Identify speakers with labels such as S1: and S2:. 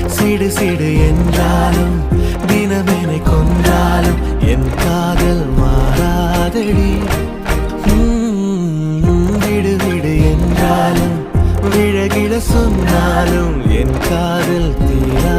S1: சிடு சிடு என்றாலும் தினமெனை கொன்றாலும் என் காதல் மாறாதடி. விடு விடு என்றாலும் விழகிட சொன்னாலும் என் காதல் தீரா